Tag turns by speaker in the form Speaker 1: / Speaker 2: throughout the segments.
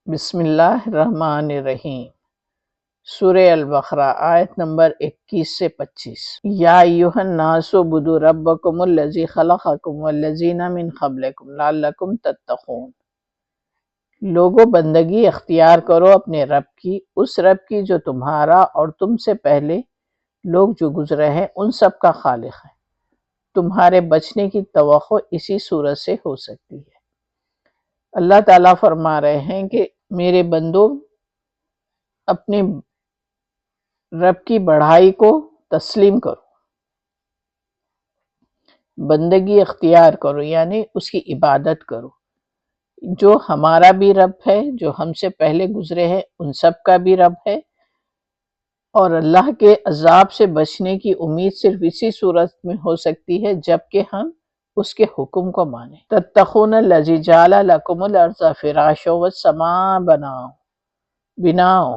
Speaker 1: بسم اللہ الرحمن الرحیم۔ سورہ البقرہ آیت نمبر 21 سے 25۔ یا ایھا الناس اعبدوا ربکم الذی خلقکم والذین من قبلکم لعلکم تتقون۔ لوگو بندگی اختیار کرو اپنے رب کی، اس رب کی جو تمہارا اور تم سے پہلے لوگ جو گزرے ہیں ان سب کا خالق ہے۔ تمہارے بچنے کی توقع اسی صورت سے ہو سکتی ہے۔ اللہ تعالیٰ فرما رہے ہیں کہ میرے بندو اپنے رب کی بڑائی کو تسلیم کرو، بندگی اختیار کرو، یعنی اس کی عبادت کرو۔ جو ہمارا بھی رب ہے، جو ہم سے پہلے گزرے ہیں ان سب کا بھی رب ہے، اور اللہ کے عذاب سے بچنے کی امید صرف اسی صورت میں ہو سکتی ہے جبکہ ہم اس کے حکم کو مانیں۔ تتقون الذی جعل لکم الارض فراشا والسماء بناء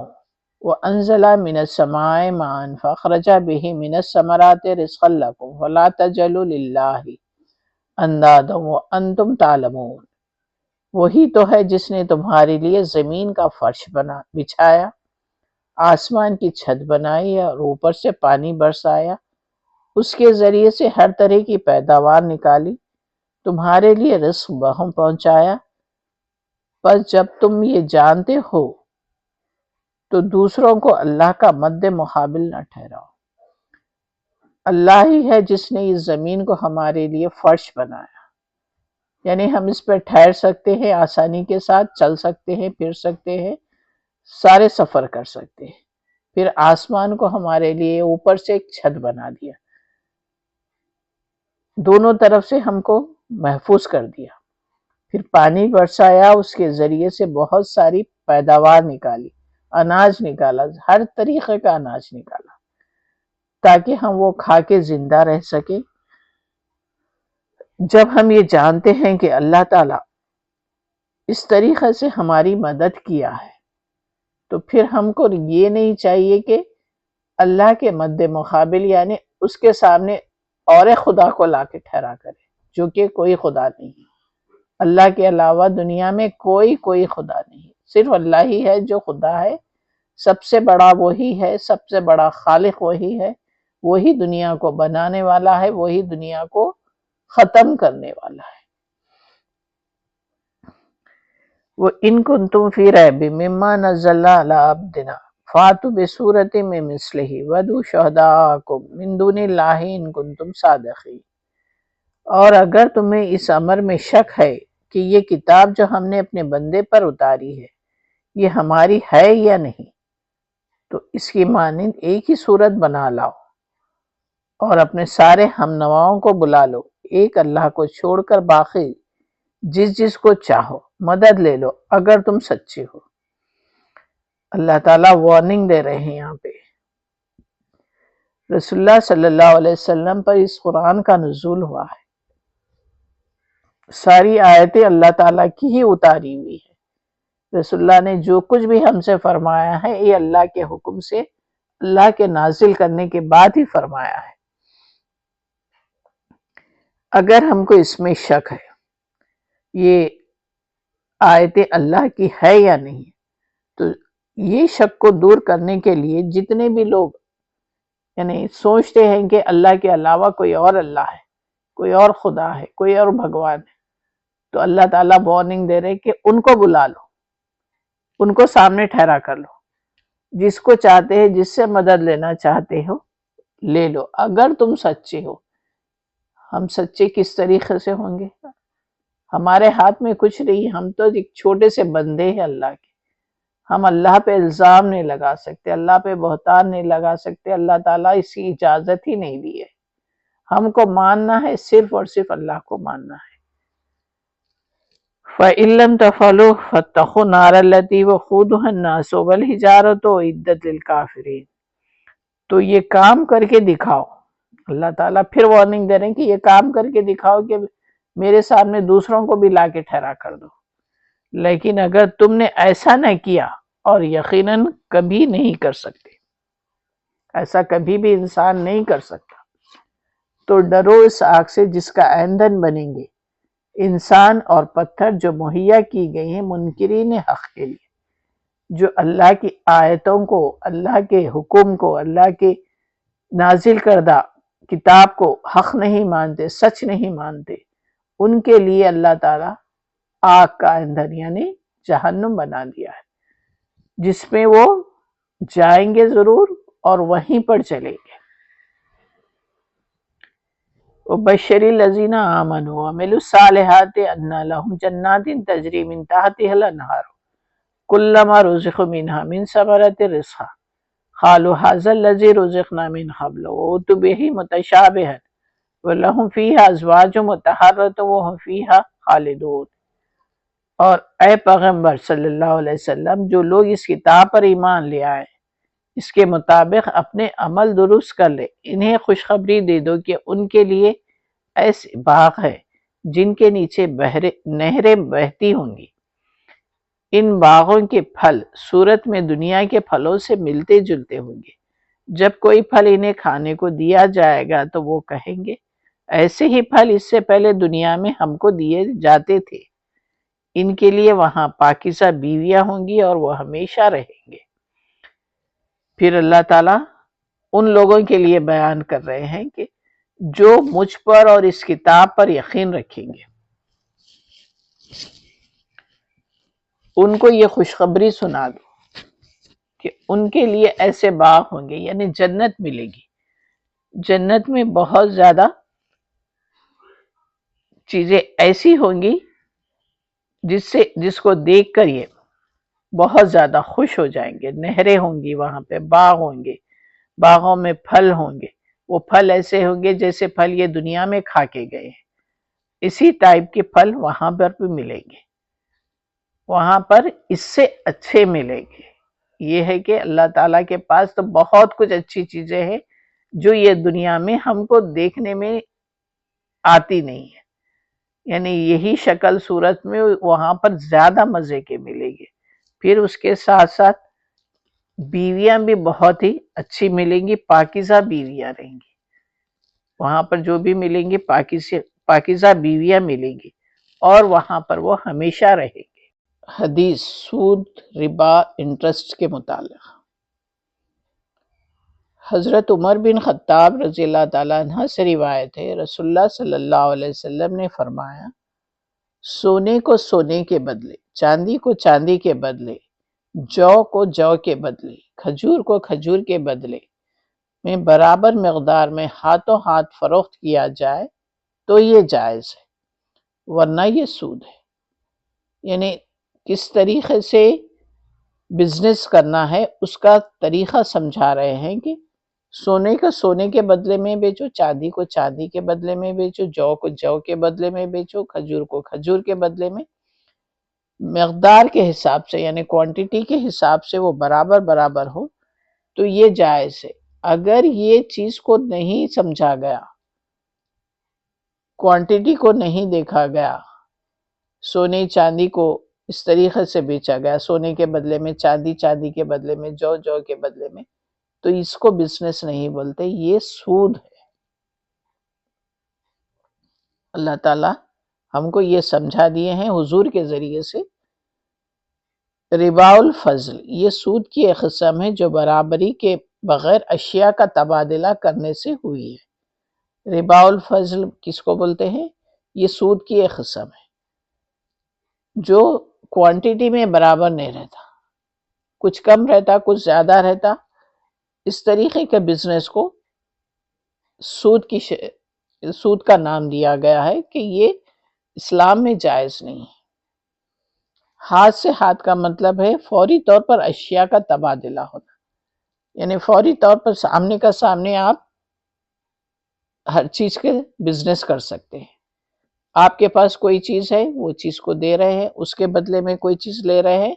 Speaker 1: وانزل من السماء ماء فاخرج به من الثمرات رزقا لکم فلا تجعلوا للہ اندادا وانتم تعلمون۔ وہی تو ہے جس نے تمہارے لیے زمین کا فرش بچھایا، آسمان کی چھت بنائی اور اوپر سے پانی برسایا، اس کے ذریعے سے ہر طرح کی پیداوار نکالی، تمہارے لیے رزق بہم پہنچایا۔ پس جب تم یہ جانتے ہو تو دوسروں کو اللہ کا مد مقابل نہ ٹھہراؤ۔ اللہ ہی ہے جس نے اس زمین کو ہمارے لیے فرش بنایا، یعنی ہم اس پر ٹھہر سکتے ہیں، آسانی کے ساتھ چل سکتے ہیں، پھر سکتے ہیں، سارے سفر کر سکتے ہیں۔ پھر آسمان کو ہمارے لیے اوپر سے ایک چھت بنا دیا، دونوں طرف سے ہم کو محفوظ کر دیا۔ پھر پانی برسایا، اس کے ذریعے سے بہت ساری پیداوار نکالی، اناج نکالا، ہر طریقے کا اناج نکالا تاکہ ہم وہ کھا کے زندہ رہ سکیں۔ جب ہم یہ جانتے ہیں کہ اللہ تعالیٰ اس طریقے سے ہماری مدد کیا ہے تو پھر ہم کو یہ نہیں چاہیے کہ اللہ کے مد مقابل یعنی اس کے سامنے اور خدا کو لا کے ٹھہرا کرے، جو کہ کوئی خدا نہیں ہے۔ اللہ کے علاوہ دنیا میں کوئی خدا نہیں، صرف اللہ ہی ہے جو خدا ہے، سب سے بڑا وہی ہے، سب سے بڑا خالق وہی ہے، وہی دنیا کو بنانے والا ہے، وہی دنیا کو ختم کرنے والا ہے۔ وَإِن كُنتُم فِي رَيْبٍ مِّمَّا نَزَّلْنَا عَلَىٰ عَبْدِنَا فَأْتُوا بِسُورَةٍ مِّن مِّثْلِهِ وَادْعُوا شُهَدَاءَكُم مِّن دُونِ اللَّهِ إِن كُنتُم صَادِقِينَ۔ اور اگر تمہیں اس امر میں شک ہے کہ یہ کتاب جو ہم نے اپنے بندے پر اتاری ہے یہ ہماری ہے یا نہیں، تو اس کی مانند ایک ہی صورت بنا لاؤ اور اپنے سارے ہم نواؤں کو بلا لو، ایک اللہ کو چھوڑ کر باقی جس کو چاہو مدد لے لو اگر تم سچے ہو۔ اللہ تعالیٰ وارننگ دے رہے ہیں یہاں پہ۔ رسول اللہ صلی اللہ علیہ وسلم پر اس قرآن کا نزول ہوا ہے، ساری آیتیں اللہ تعالیٰ کی ہی اتاری ہوئی ہے۔ رسول اللہ نے جو کچھ بھی ہم سے فرمایا ہے یہ اللہ کے حکم سے، اللہ کے نازل کرنے کے بعد ہی فرمایا ہے۔ اگر ہم کو اس میں شک ہے یہ آیتیں اللہ کی ہے یا نہیں، تو یہ شک کو دور کرنے کے لیے جتنے بھی لوگ یعنی سوچتے ہیں کہ اللہ کے علاوہ کوئی اور اللہ ہے، کوئی اور خدا ہے، کوئی اور بھگوان ہے، تو اللہ تعالیٰ وارننگ دے رہے کہ ان کو بلا لو، ان کو سامنے ٹھہرا کر لو، جس کو چاہتے ہیں، جس سے مدد لینا چاہتے ہو لے لو اگر تم سچے ہو۔ ہم سچے کس طریقے سے ہوں گے؟ ہمارے ہاتھ میں کچھ نہیں، ہم تو ایک چھوٹے سے بندے ہیں اللہ کے، ہم اللہ پہ الزام نہیں لگا سکتے، اللہ پہ بہتان نہیں لگا سکتے، اللہ تعالیٰ اس کی اجازت ہی نہیں دی ہے۔ ہم کو ماننا ہے، صرف اور صرف اللہ کو ماننا ہے۔ فَإِن لَّمْ تَفْعَلُوا فَاتَّقُوا النَّارَ الَّتِي وَقُودُهَا النَّاسُ وَالْحِجَارَةُ أُعِدَّتْ لِلْكَافِرِينَ۔ تو یہ کام کر کے دکھاؤ، اللہ تعالیٰ پھر وارننگ دے رہے ہیں کہ یہ کام کر کے دکھاؤ کہ میرے سامنے دوسروں کو بھی لا کے ٹھہرا کر دو۔ لیکن اگر تم نے ایسا نہ کیا، اور یقیناً کبھی نہیں کر سکتے، ایسا کبھی بھی انسان نہیں کر سکتا، تو ڈرو اس آگ سے جس کا ایندھن بنیں گے انسان اور پتھر جو مہیا کی گئی ہیں منکرین حق کے لیے۔ جو اللہ کی آیتوں کو، اللہ کے حکم کو، اللہ کے نازل کردہ کتاب کو حق نہیں مانتے، سچ نہیں مانتے، ان کے لیے اللہ تعالیٰ آگ کا ایندھن یعنی جہنم بنا دیا ہے، جس میں وہ جائیں گے ضرور اور وہیں پر چلیں گے۔ وَبَشِّرِ الَّذِينَ آمَنُوا وَعَمِلُوا الصَّالِحَاتِ أَنَّ لَهُمْ جَنَّاتٍ تَجْرِي مِن تَحْتِهَا الْأَنْهَارُ كُلَّمَا رُزِقُوا مِنْهَا مِن ثَمَرَةٍ رِزْقًا قَالُوا هَٰذَا الَّذِي رُزِقْنَا مِن قَبْلُ وَأُوتُوا بِهِ مُتَشَابِهًا وَلَهُمْ فِيهَا أَزْوَاجٌ مُطَهَّرَةٌ وَهُمْ فِيهَا خَالِدُونَ۔ اور اے پیغمبر صلی اللہ علیہ وسلم، جو لوگ اس کتاب پر ایمان لے آئے اس کے مطابق اپنے عمل درست کر لے، انہیں خوشخبری دے دو کہ ان کے لیے ایسے باغ ہے جن کے نیچے نہریں بہتی ہوں گی۔ ان باغوں کے پھل صورت میں دنیا کے پھلوں سے ملتے جلتے ہوں گے۔ جب کوئی پھل انہیں کھانے کو دیا جائے گا تو وہ کہیں گے ایسے ہی پھل اس سے پہلے دنیا میں ہم کو دیے جاتے تھے۔ ان کے لیے وہاں پاکیزہ بیویاں ہوں گی اور وہ ہمیشہ رہیں گے۔ پھر اللہ تعالیٰ ان لوگوں کے لیے بیان کر رہے ہیں کہ جو مجھ پر اور اس کتاب پر یقین رکھیں گے، ان کو یہ خوشخبری سنا دو کہ ان کے لیے ایسے باغ ہوں گے، یعنی جنت ملے گی۔ جنت میں بہت زیادہ چیزیں ایسی ہوں گی جس کو دیکھ کر یہ بہت زیادہ خوش ہو جائیں گے۔ نہریں ہوں گی، وہاں پہ باغ ہوں گے، باغوں میں پھل ہوں گے، وہ پھل ایسے ہوں گے جیسے پھل یہ دنیا میں کھا کے گئے ہیں، اسی ٹائپ کے پھل وہاں پر بھی ملیں گے، وہاں پر اس سے اچھے ملیں گے۔ یہ ہے کہ اللہ تعالیٰ کے پاس تو بہت کچھ اچھی چیزیں ہیں جو یہ دنیا میں ہم کو دیکھنے میں آتی نہیں ہے، یعنی یہی شکل صورت میں وہاں پر زیادہ مزے کے ملے گے۔ پھر اس کے ساتھ ساتھ بیویاں بھی بہت ہی اچھی ملیں گی، پاکیزہ بیویاں رہیں گی وہاں پر، جو بھی ملیں گی پاکیزہ بیویاں ملیں گی اور وہاں پر وہ ہمیشہ رہیں گے۔ حدیث سود، ربا، انٹرسٹ کے متعلق حضرت عمر بن خطاب رضی اللہ تعالیٰ عنہ سے روایت ہے، رسول اللہ صلی اللہ علیہ وسلم نے فرمایا سونے کو سونے کے بدلے، چاندی کو چاندی کے بدلے، جو کو جو کے بدلے، کھجور کو کھجور کے بدلے میں برابر مقدار میں ہاتھوں ہاتھ فروخت کیا جائے تو یہ جائز ہے، ورنہ یہ سود ہے۔ یعنی کس طریقے سے بزنس کرنا ہے اس کا طریقہ سمجھا رہے ہیں کہ سونے کو سونے کے بدلے میں بیچو، چاندی کو چاندی کے بدلے میں بیچو، جو کو جو کے بدلے میں بیچو، کھجور کو کھجور کے بدلے میں، مقدار کے حساب سے یعنی کوانٹیٹی کے حساب سے وہ برابر برابر ہو تو یہ جائز ہے۔ اگر یہ چیز کو نہیں سمجھا گیا، کوانٹیٹی کو نہیں دیکھا گیا، سونے چاندی کو اس طریقے سے بیچا گیا، سونے کے بدلے میں چاندی، چاندی کے بدلے میں جو کے بدلے میں، تو اس کو بزنس نہیں بولتے، یہ سود ہے۔ اللہ تعالیٰ ہم کو یہ سمجھا دیے ہیں حضور کے ذریعے سے۔ ربا الفضل، یہ سود کی ایک قسم ہے جو برابری کے بغیر اشیاء کا تبادلہ کرنے سے ہوئی ہے۔ ربا الفضل کس کو بولتے ہیں؟ یہ سود کی ایک قسم ہے جو کوانٹیٹی میں برابر نہیں رہتا، کچھ کم رہتا کچھ زیادہ رہتا، اس طریقے کے بزنس کو سود کا نام دیا گیا ہے کہ یہ اسلام میں جائز نہیں ہے۔ ہاتھ سے ہاتھ کا مطلب ہے فوری طور پر اشیاء کا تبادلہ ہونا، یعنی فوری طور پر سامنے کا سامنے آپ ہر چیز کے بزنس کر سکتے ہیں۔ آپ کے پاس کوئی چیز ہے، وہ چیز کو دے رہے ہیں، اس کے بدلے میں کوئی چیز لے رہے ہیں،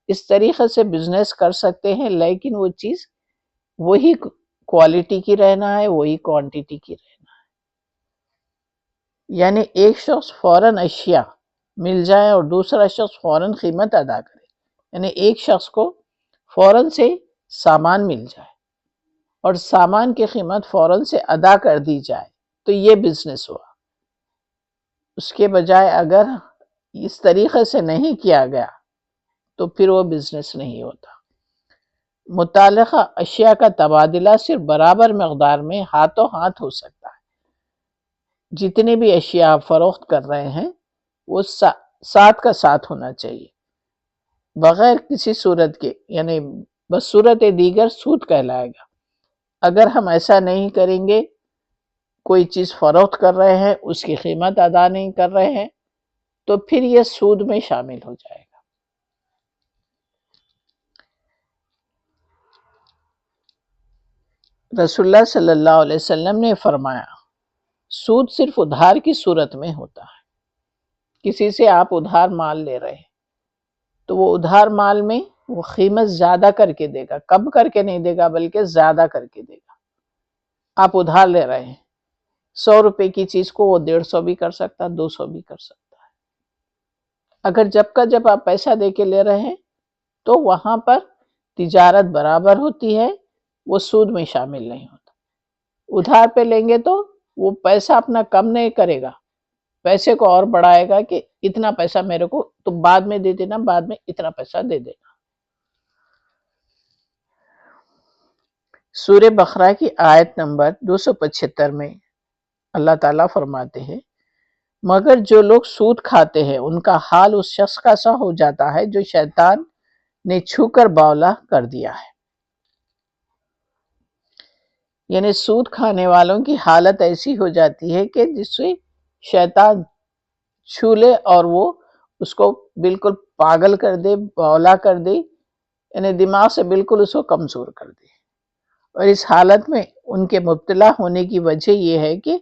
Speaker 1: اس طریقے سے بزنس کر سکتے ہیں، لیکن وہ چیز وہی کوالٹی کی رہنا ہے، وہی کوانٹیٹی کی رہنا ہے۔ یعنی ایک شخص فوراً اشیاء مل جائے اور دوسرا شخص فوراً قیمت ادا کرے، یعنی ایک شخص کو فوراً سے سامان مل جائے اور سامان کی قیمت فوراً سے ادا کر دی جائے تو یہ بزنس ہوا۔ اس کے بجائے اگر اس طریقے سے نہیں کیا گیا تو پھر وہ بزنس نہیں ہوتا۔ متعلقہ اشیاء کا تبادلہ صرف برابر مقدار میں ہاتھوں ہاتھ ہو سکتا ہے۔ جتنی بھی اشیاء آپ فروخت کر رہے ہیں وہ ساتھ کا ساتھ ہونا چاہیے، بغیر کسی صورت کے، یعنی بس صورت دیگر سود کہلائے گا۔ اگر ہم ایسا نہیں کریں گے، کوئی چیز فروخت کر رہے ہیں اس کی قیمت ادا نہیں کر رہے ہیں، تو پھر یہ سود میں شامل ہو جائے گا۔ رسول اللہ صلی اللہ علیہ وسلم نے فرمایا، سود صرف ادھار کی صورت میں ہوتا ہے۔ کسی سے آپ ادھار مال لے رہے ہیں تو وہ ادھار مال میں وہ قیمت زیادہ کر کے دے گا، کم کر کے نہیں دے گا بلکہ زیادہ کر کے دے گا۔ آپ ادھار لے رہے ہیں، 100 روپے کی چیز کو وہ 150 بھی کر سکتا، 200 بھی کر سکتا ہے۔ اگر جب کا جب آپ پیسہ دے کے لے رہے ہیں تو وہاں پر تجارت برابر ہوتی ہے، وہ سود میں شامل نہیں ہوتا۔ ادھار پہ لیں گے تو وہ پیسہ اپنا کم نہیں کرے گا، پیسے کو اور بڑھائے گا کہ اتنا پیسہ میرے کو تو بعد میں دے دینا، بعد میں اتنا پیسہ دے دینا۔ سورہ بقرہ کی آیت نمبر 275 میں اللہ تعالیٰ فرماتے ہیں، مگر جو لوگ سود کھاتے ہیں ان کا حال اس شخص کا سا ہو جاتا ہے جو شیطان نے چھو کر باولا کر دیا ہے۔ یعنی سود کھانے والوں کی حالت ایسی ہو جاتی ہے کہ جس سے شیطان چھو لے اور وہ اس کو بالکل پاگل کر دے، باولا کر دے، یعنی دماغ سے بالکل اس کو کمزور کر دے۔ اور اس حالت میں ان کے مبتلا ہونے کی وجہ یہ ہے کہ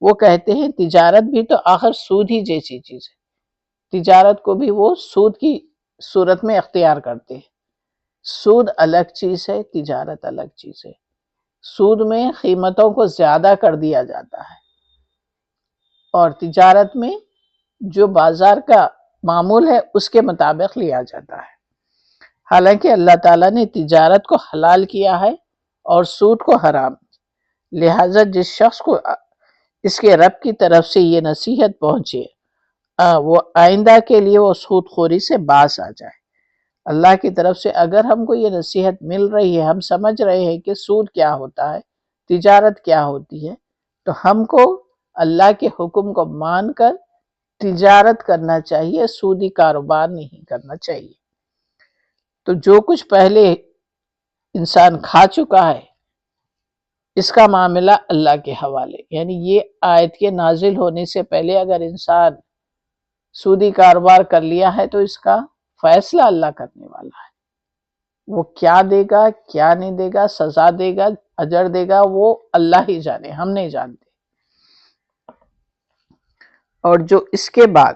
Speaker 1: وہ کہتے ہیں تجارت بھی تو آخر سود ہی جیسی چیز ہے، تجارت کو بھی وہ سود کی صورت میں اختیار کرتے ہیں۔ سود الگ چیز ہے، تجارت الگ چیز ہے۔ سود میں قیمتوں کو زیادہ کر دیا جاتا ہے اور تجارت میں جو بازار کا معمول ہے اس کے مطابق لیا جاتا ہے۔ حالانکہ اللہ تعالیٰ نے تجارت کو حلال کیا ہے اور سود کو حرام، لہٰذا جس شخص کو اس کے رب کی طرف سے یہ نصیحت پہنچے وہ آئندہ کے لیے وہ سود خوری سے باز آ جائے۔ اللہ کی طرف سے اگر ہم کو یہ نصیحت مل رہی ہے، ہم سمجھ رہے ہیں کہ سود کیا ہوتا ہے، تجارت کیا ہوتی ہے، تو ہم کو اللہ کے حکم کو مان کر تجارت کرنا چاہیے، سودی کاروبار نہیں کرنا چاہیے۔ تو جو کچھ پہلے انسان کھا چکا ہے اس کا معاملہ اللہ کے حوالے، یعنی یہ آیت کے نازل ہونے سے پہلے اگر انسان سودی کاروبار کر لیا ہے تو اس کا فیصلہ اللہ کرنے والا ہے۔ وہ کیا دے گا، کیا نہیں دے گا، سزا دے گا، اجر دے گا، وہ اللہ ہی جانے، ہم نہیں جانتے۔ اور جو اس کے بعد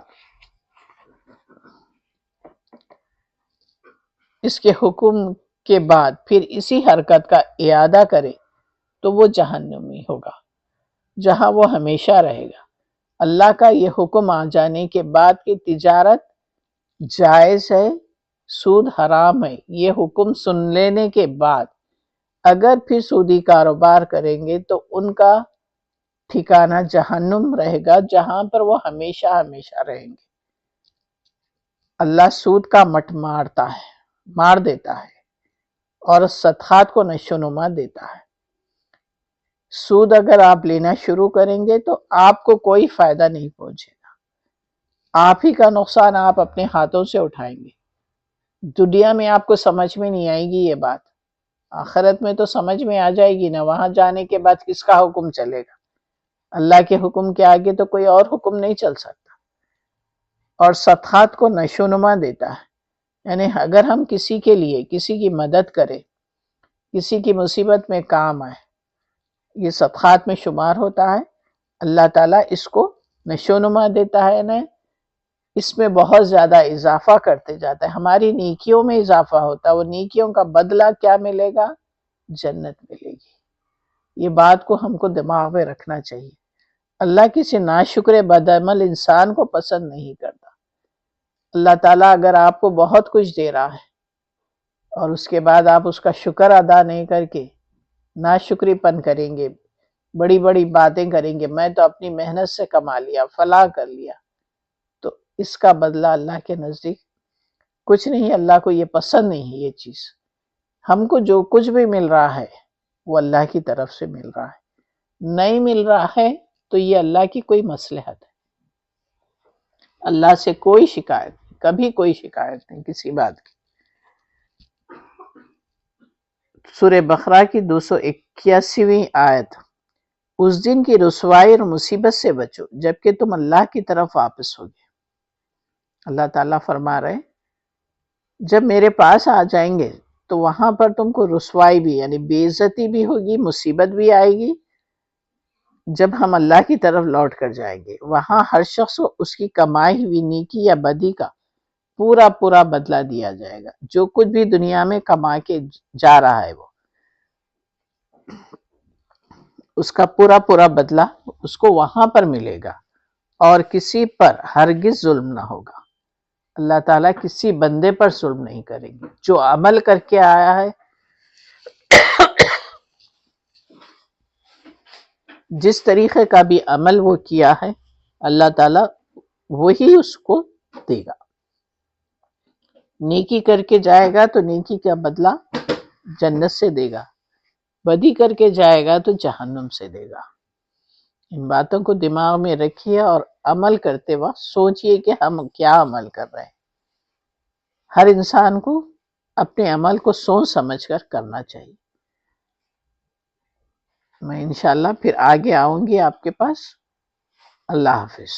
Speaker 1: اس کے حکم کے بعد پھر اسی حرکت کا اعادہ کرے تو وہ جہنمی ہوگا، جہاں وہ ہمیشہ رہے گا۔ اللہ کا یہ حکم آ جانے کے بعد کہ تجارت جائز ہے، سود حرام ہے، یہ حکم سن لینے کے بعد اگر پھر سودی کاروبار کریں گے تو ان کا ٹھکانہ جہنم رہے گا، جہاں پر وہ ہمیشہ ہمیشہ رہیں گے۔ اللہ سود کا مٹ مار دیتا ہے اور صدقات کو نشو نما دیتا ہے۔ سود اگر آپ لینا شروع کریں گے تو آپ کو کوئی فائدہ نہیں پہنچے گا، آپ ہی کا نقصان آپ اپنے ہاتھوں سے اٹھائیں گے۔ دنیا میں آپ کو سمجھ میں نہیں آئے گی یہ بات، آخرت میں تو سمجھ میں آ جائے گی نا۔ وہاں جانے کے بعد کس کا حکم چلے گا؟ اللہ کے حکم کے آگے تو کوئی اور حکم نہیں چل سکتا۔ اور صدقات کو نشو نما دیتا ہے، یعنی اگر ہم کسی کے لیے کسی کی مدد کریں، کسی کی مصیبت میں کام آئے، یہ صدقات میں شمار ہوتا ہے۔ اللہ تعالیٰ اس کو نشو نما دیتا ہے نا، اس میں بہت زیادہ اضافہ کرتے جاتا ہے، ہماری نیکیوں میں اضافہ ہوتا ہے۔ وہ نیکیوں کا بدلہ کیا ملے گا؟ جنت ملے گی۔ یہ بات کو ہم کو دماغ میں رکھنا چاہیے۔ اللہ کسی ناشکر بدعمل انسان کو پسند نہیں کرتا۔ اللہ تعالیٰ اگر آپ کو بہت کچھ دے رہا ہے اور اس کے بعد آپ اس کا شکر ادا نہیں کر کے ناشکری پن کریں گے، بڑی بڑی باتیں کریں گے، میں تو اپنی محنت سے کما لیا، فلاں کر لیا، تو اس کا بدلہ اللہ کے نزدیک کچھ نہیں، اللہ کو یہ پسند نہیں ہے یہ چیز. ہم کو جو کچھ بھی مل رہا ہے وہ اللہ کی طرف سے مل رہا ہے، نہیں مل رہا ہے تو یہ اللہ کی کوئی مصلحت ہے. اللہ سے کوئی شکایت نہیں، کبھی کوئی شکایت نہیں کسی بات کی. سورہ بقرہ کی 281ویں آیت. اس دن کی رسوائی اور مصیبت سے بچو جبکہ تم اللہ کی طرف واپس ہوگے. اللہ تعالیٰ فرما رہے جب میرے پاس آ جائیں گے تو وہاں پر تم کو رسوائی بھی یعنی بے عزتی بھی ہوگی، مصیبت بھی آئے گی. جب ہم اللہ کی طرف لوٹ کر جائیں گے وہاں ہر شخص کو اس کی کمائی ہوئی نیکی یا بدی کا پورا پورا بدلہ دیا جائے گا. جو کچھ بھی دنیا میں کما کے جا رہا ہے وہ اس کا پورا پورا بدلہ اس کو وہاں پر ملے گا، اور کسی پر ہرگز ظلم نہ ہوگا. اللہ تعالیٰ کسی بندے پر ظلم نہیں کریں گے. جو عمل کر کے آیا ہے، جس طریقے کا بھی عمل وہ کیا ہے، اللہ تعالیٰ وہی اس کو دے گا. نیکی کر کے جائے گا تو نیکی کا بدلہ جنت سے دے گا، بدی کر کے جائے گا تو جہنم سے دے گا. ان باتوں کو دماغ میں رکھیے اور عمل کرتے وقت سوچئے کہ ہم کیا عمل کر رہے ہیں. ہر انسان کو اپنے عمل کو سوچ سمجھ کر کرنا چاہیے. میں انشاءاللہ پھر آگے آؤں گی آپ کے پاس. اللہ حافظ.